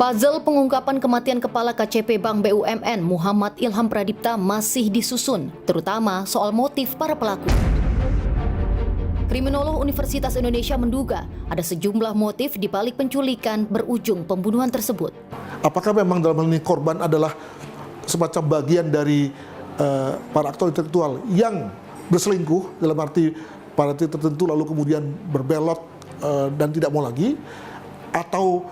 Puzzle pengungkapan kematian Kepala KCP Bank BUMN Muhammad Ilham Pradipta masih disusun, terutama soal motif para pelaku. Kriminolog Universitas Indonesia menduga ada sejumlah motif di balik penculikan berujung pembunuhan tersebut. Apakah memang dalam hal ini korban adalah semacam bagian dari para aktor intelektual yang berselingkuh dalam arti pada titik tertentu lalu kemudian berbelot dan tidak mau lagi, atau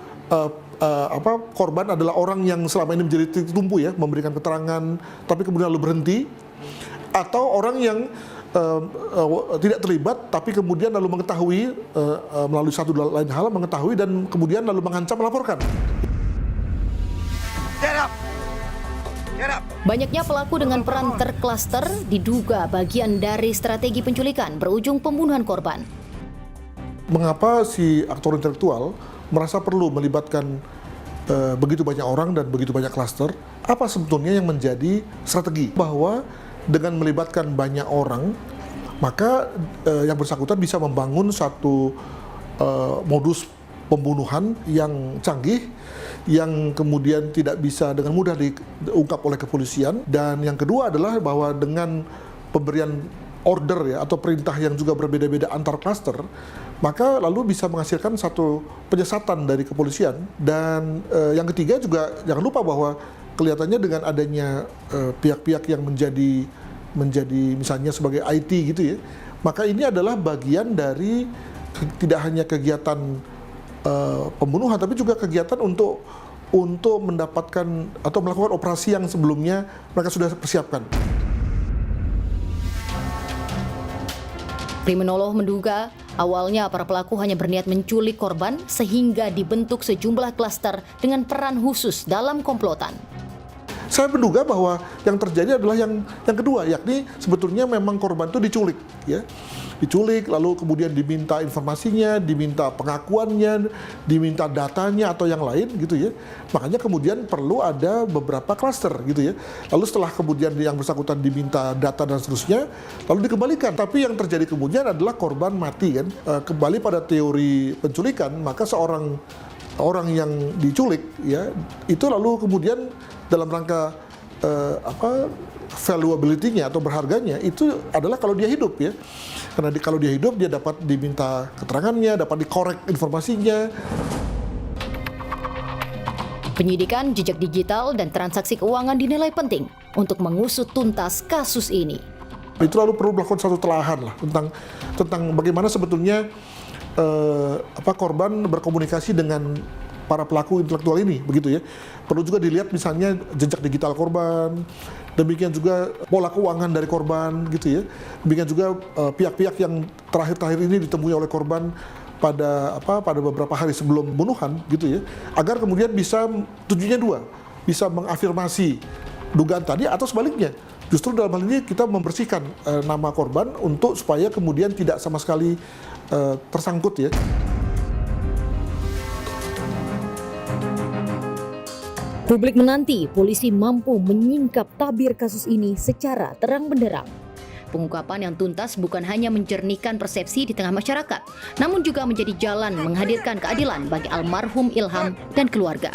korban adalah orang yang selama ini menjadi titik tumpu ya, memberikan keterangan tapi kemudian lalu berhenti, atau orang yang tidak terlibat tapi kemudian lalu mengetahui melalui satu lain hal mengetahui dan kemudian lalu mengancam melaporkan. Banyaknya pelaku dengan peran terklaster diduga bagian dari strategi penculikan berujung pembunuhan korban. Mengapa si aktor intelektual merasa perlu melibatkan begitu banyak orang dan begitu banyak klaster? Apa sebetulnya yang menjadi strategi? Bahwa dengan melibatkan banyak orang, maka yang bersangkutan bisa membangun satu modus pembunuhan yang canggih, yang kemudian tidak bisa dengan mudah diungkap oleh kepolisian. Dan yang kedua adalah bahwa dengan pemberian order ya atau perintah yang juga berbeda-beda antar klaster, maka lalu bisa menghasilkan satu penyesatan dari kepolisian. Dan yang ketiga juga jangan lupa bahwa kelihatannya dengan adanya pihak-pihak yang menjadi misalnya sebagai IT gitu ya, maka ini adalah bagian dari tidak hanya kegiatan pembunuhan tapi juga kegiatan untuk mendapatkan atau melakukan operasi yang sebelumnya mereka sudah persiapkan. Kriminolog menduga awalnya para pelaku hanya berniat menculik korban sehingga dibentuk sejumlah klaster dengan peran khusus dalam komplotan. Saya menduga bahwa yang terjadi adalah yang kedua, yakni sebetulnya memang korban itu diculik, ya, diculik lalu kemudian diminta informasinya, diminta pengakuannya, diminta datanya atau yang lain gitu ya. Makanya kemudian perlu ada beberapa klaster gitu ya. Lalu setelah kemudian yang bersangkutan diminta data dan seterusnya, lalu dikembalikan. Tapi yang terjadi kemudian adalah korban mati kan. Kembali pada teori penculikan, maka orang yang diculik ya itu lalu kemudian dalam rangka valuability-nya atau berharganya itu adalah kalau dia hidup ya, karena kalau dia hidup dia dapat diminta keterangannya, dapat dikorek informasinya. Penyidikan jejak digital dan transaksi keuangan dinilai penting untuk mengusut tuntas kasus ini. Itu lalu perlu melakukan satu telahan lah tentang bagaimana sebetulnya korban berkomunikasi dengan para pelaku intelektual ini, begitu ya. Perlu juga dilihat misalnya jejak digital korban, demikian juga pola keuangan dari korban, gitu ya. Demikian juga pihak-pihak yang terakhir ini ditemui oleh korban pada beberapa hari sebelum pembunuhan, gitu ya. Agar kemudian bisa tujuannya dua, bisa mengafirmasi dugaan tadi atau sebaliknya. Justru dalam hal ini kita membersihkan nama korban untuk supaya kemudian tidak sama sekali tersangkut ya. Publik menanti polisi mampu menyingkap tabir kasus ini secara terang benderang. Pengungkapan yang tuntas bukan hanya menjernihkan persepsi di tengah masyarakat, namun juga menjadi jalan menghadirkan keadilan bagi almarhum Ilham dan keluarga.